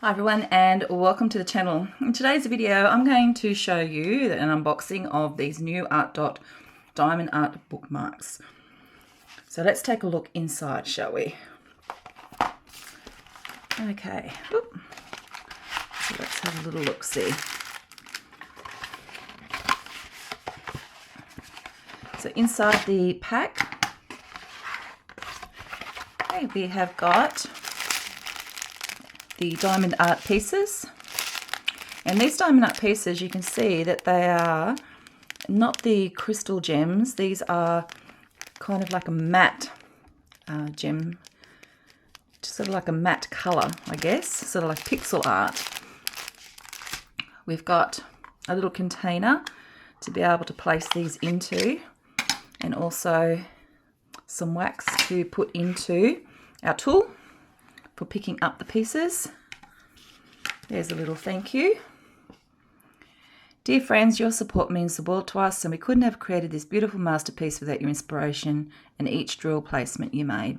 Hi everyone and welcome to the channel. In today's video I'm going to show you an unboxing of these new ARTDOT diamond art bookmarks. So let's take a look inside, shall we? Okay, so let's have a little look-see. So inside the pack, okay, we have got the diamond art pieces, and these diamond art pieces, you can see that they are not the crystal gems. These are kind of like a matte gem, sort of like a matte color, I guess, sort of like pixel art. We've got a little container to be able to place these into, and also some wax to put into our tool for picking up the pieces. There's a little thank you. Dear friends, your support means the world to us, and we couldn't have created this beautiful masterpiece without your inspiration and each drill placement you made.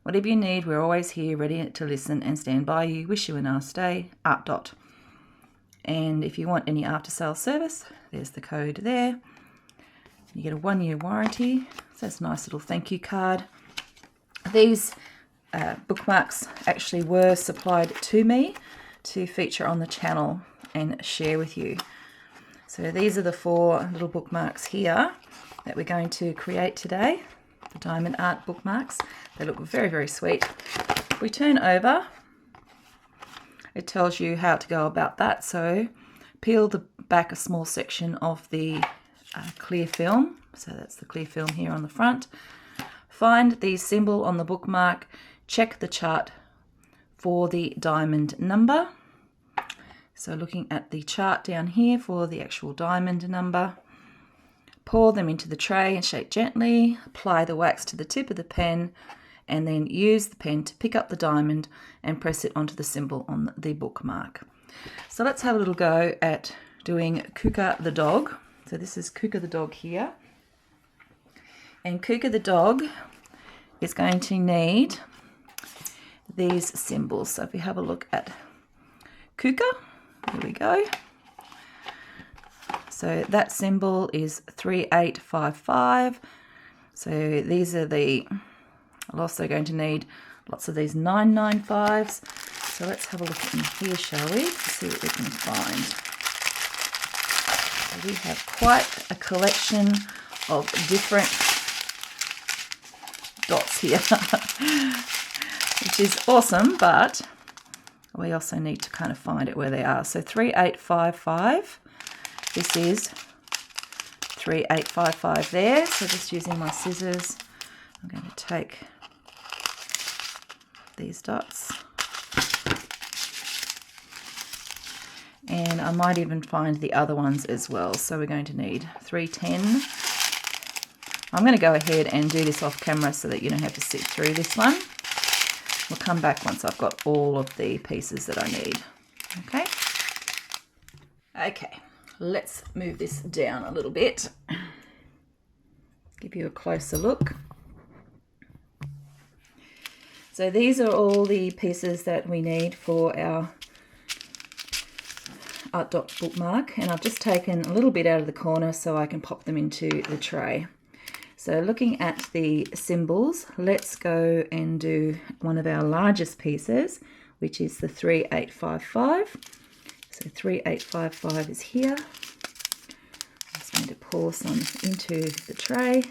Whatever you need, we're always here, ready to listen and stand by you. Wish you a nice day, ARTDOT. And if you want any after-sale service, there's the code there. You get a 1-year warranty. So that's a nice little thank you card. These bookmarks actually were supplied to me to feature on the channel and share with you. So these are the 4 little bookmarks here that we're going to create today, the diamond art bookmarks. They look very, very sweet. If we turn over, it tells you how to go about that. So peel back a small section of the clear film. So that's the clear film here on the front. Find the symbol on the bookmark. Check the chart for the diamond number. So looking at the chart down here for the actual diamond number, pour them into the tray and shake gently, apply the wax to the tip of the pen, and then use the pen to pick up the diamond and press it onto the symbol on the bookmark. So let's have a little go at doing Kuka the dog. So this is Kuka the dog here. And Kuka the dog is going to need these symbols. So if we have a look at Kuka, here we go. So that symbol is 3855. So these are I'm also going to need lots of these 995s. So let's have a look in here, shall we? See what we can find. So we have quite a collection of different dots here. Which is awesome, but we also need to kind of find it where they are. So 3855, this is 3855 there. So just using my scissors, I'm going to take these dots. And I might even find the other ones as well. So we're going to need 310. I'm going to go ahead and do this off camera so that you don't have to sit through this one. We'll come back once I've got all of the pieces that I need. Okay, let's move this down a little bit. Give you a closer look. So these are all the pieces that we need for our ARTDOT bookmark, and I've just taken a little bit out of the corner so I can pop them into the tray. So looking at the symbols, let's go and do one of our largest pieces, which is the 3855. So 3855 is here. I'm just going to pour some into the tray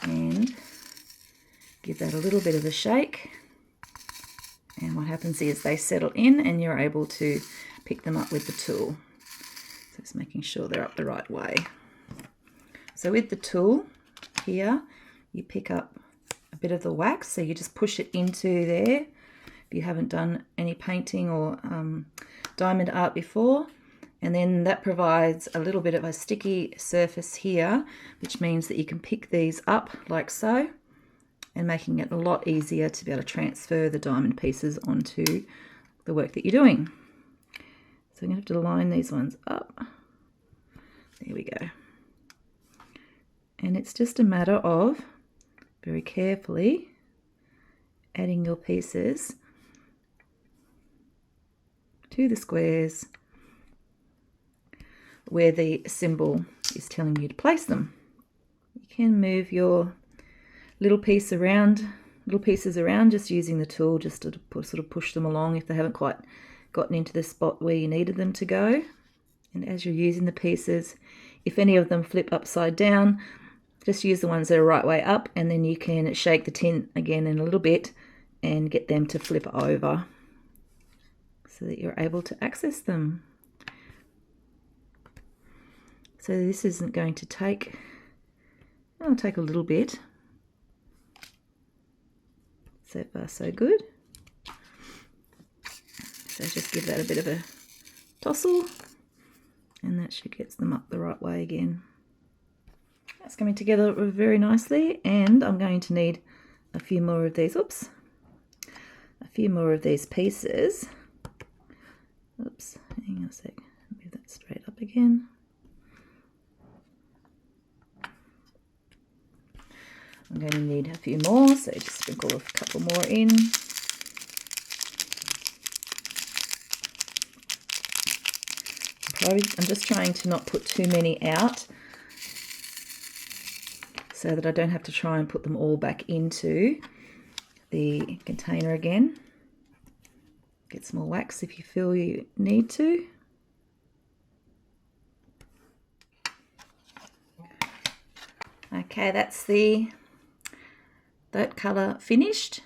and give that a little bit of a shake. And what happens is they settle in and you're able to pick them up with the tool. So it's making sure they're up the right way. So with the tool here, you pick up a bit of the wax. So you just push it into there. If you haven't done any painting or diamond art before. And then that provides a little bit of a sticky surface here, which means that you can pick these up like so, and making it a lot easier to be able to transfer the diamond pieces onto the work that you're doing. So I'm going to have to line these ones up. There we go. And it's just a matter of very carefully adding your pieces to the squares where the symbol is telling you to place them. You can move your little pieces around just using the tool, just to sort of push them along if they haven't quite gotten into the spot where you needed them to go. And as you're using the pieces, if any of them flip upside down, just use the ones that are right way up, and then you can shake the tin again in a little bit and get them to flip over so that you're able to access them. So this isn't going to take, it'll take a little bit. So far so good. So just give that a bit of a tousle, and that should get them up the right way again. That's coming together very nicely, and I'm going to need a few more of these, a few more of these pieces. Oops, hang on a sec, move that straight up again. I'm going to need a few more, so just sprinkle a couple more in. I'm just trying to not put too many out so that I don't have to try and put them all back into the container again. Get some more wax if you feel you need to. Okay, that's that colour finished.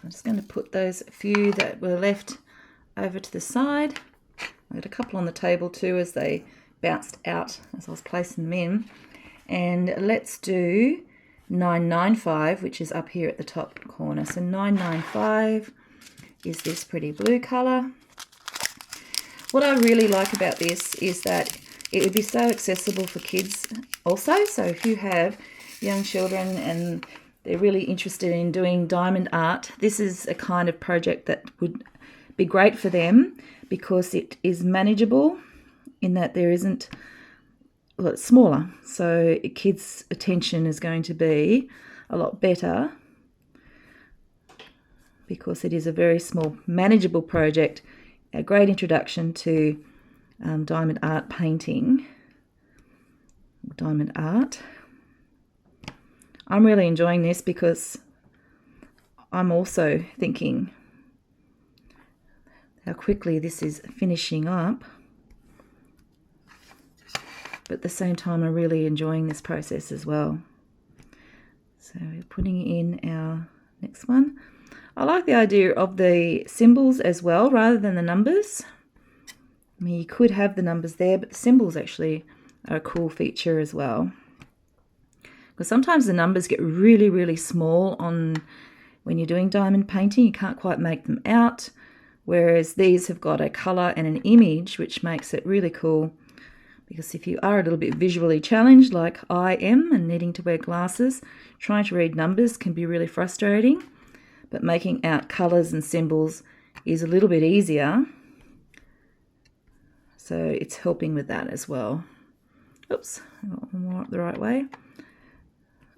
I'm just going to put those few that were left over to the side. I got a couple on the table too as they bounced out as I was placing them in. And let's do 995, which is up here at the top corner. So 995 is this pretty blue colour. What I really like about this is that it would be so accessible for kids also. So if you have young children and they're really interested in doing diamond art, this is a kind of project that would be great for them because it is manageable in that there isn't, well, it's smaller, so kids' attention is going to be a lot better because it is a very small, manageable project, a great introduction to diamond art painting, diamond art. I'm really enjoying this because I'm also thinking how quickly this is finishing up, but at the same time I'm really enjoying this process as well. So we're putting in our next one. I like the idea of the symbols as well rather than the numbers. I mean, you could have the numbers there, but the symbols actually are a cool feature as well. Because sometimes the numbers get really, really small on when you're doing diamond painting. You can't quite make them out. Whereas these have got a colour and an image, which makes it really cool. Because if you are a little bit visually challenged, like I am, and needing to wear glasses, trying to read numbers can be really frustrating. But making out colours and symbols is a little bit easier. So it's helping with that as well. Oops, I got one more up the right way.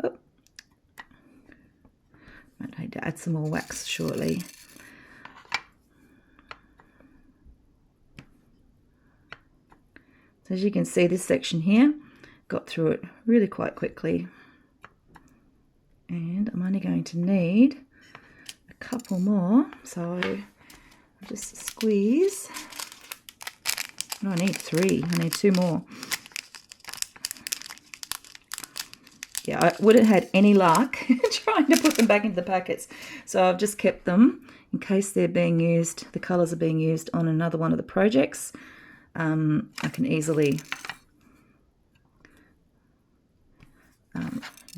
Oh. Might need to add some more wax shortly. So as you can see, this section here, got through it really quite quickly. And I'm only going to need a couple more, so I'll just squeeze. No, I need 3. I need 2 more. Yeah, I wouldn't have had any luck trying to put them back into the packets. So I've just kept them in case they're being used, the colours are being used on another one of the projects. I can easily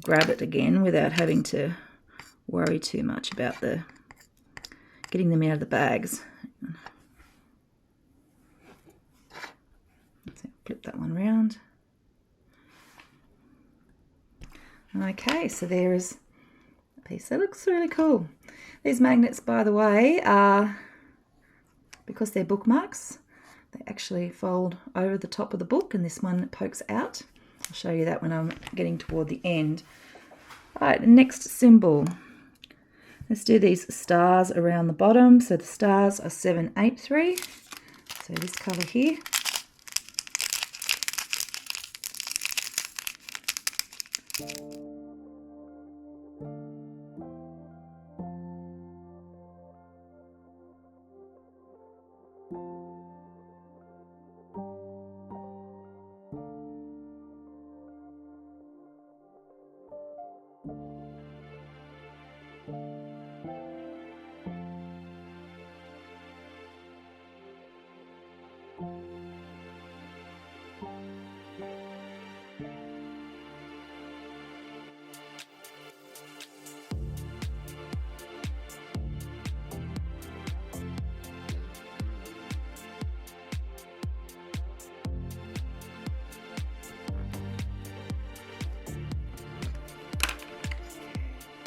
grab it again without having to worry too much about getting them out of the bags. Let's flip that one round. Okay, so there is a piece that looks really cool. These magnets, by the way, are, because they're bookmarks, they actually fold over the top of the book, and this one pokes out. I'll show you that when I'm getting toward the end. All right, the next symbol. Let's do these stars around the bottom. So the stars are 783. So this colour here.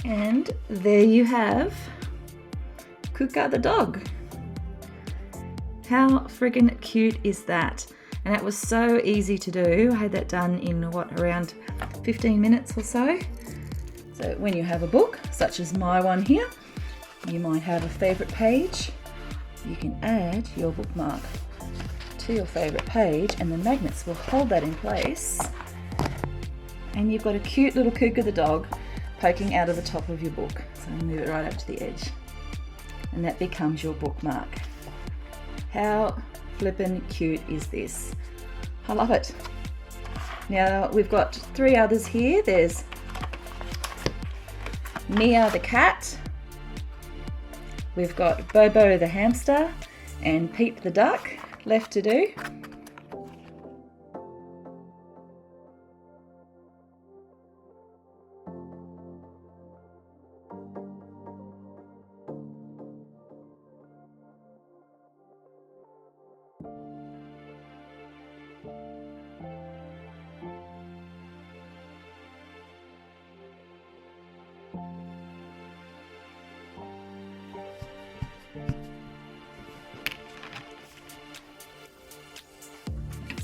And there you have Kuka the dog. How friggin' cute is that? And it was so easy to do. I had that done in around 15 minutes or so. So when you have a book, such as my one here, you might have a favorite page. You can add your bookmark to your favorite page and the magnets will hold that in place. And you've got a cute little Kuka the dog poking out of the top of your book. So move it right up to the edge. And that becomes your bookmark. How flippin' cute is this? I love it. Now we've got 3 others here. There's Mia the cat. We've got Bobo the hamster and Pete the duck left to do.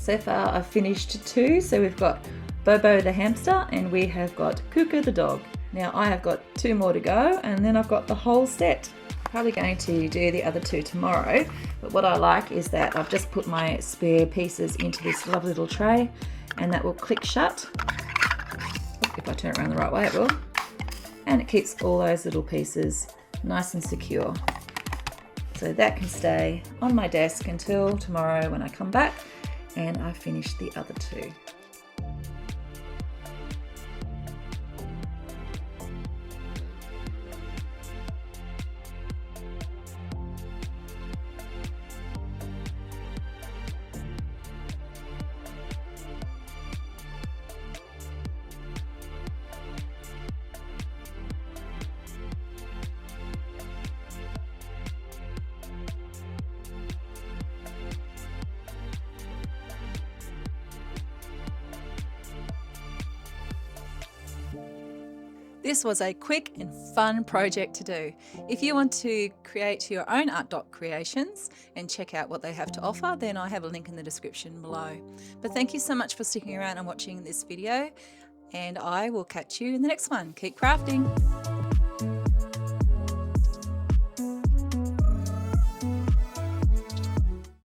So far I've finished 2, so we've got Bobo the hamster and we have got Kuka the dog. Now I have got 2 more to go and then I've got the whole set. Probably going to do the other 2 tomorrow, but what I like is that I've just put my spare pieces into this lovely little tray and that will click shut. If I turn it around the right way it will. And it keeps all those little pieces nice and secure. So that can stay on my desk until tomorrow when I come back and I finish the other 2. This was a quick and fun project to do. If you want to create your own ARTDOT creations and check out what they have to offer, then I have a link in the description below. But thank you so much for sticking around and watching this video, and I will catch you in the next one. Keep crafting.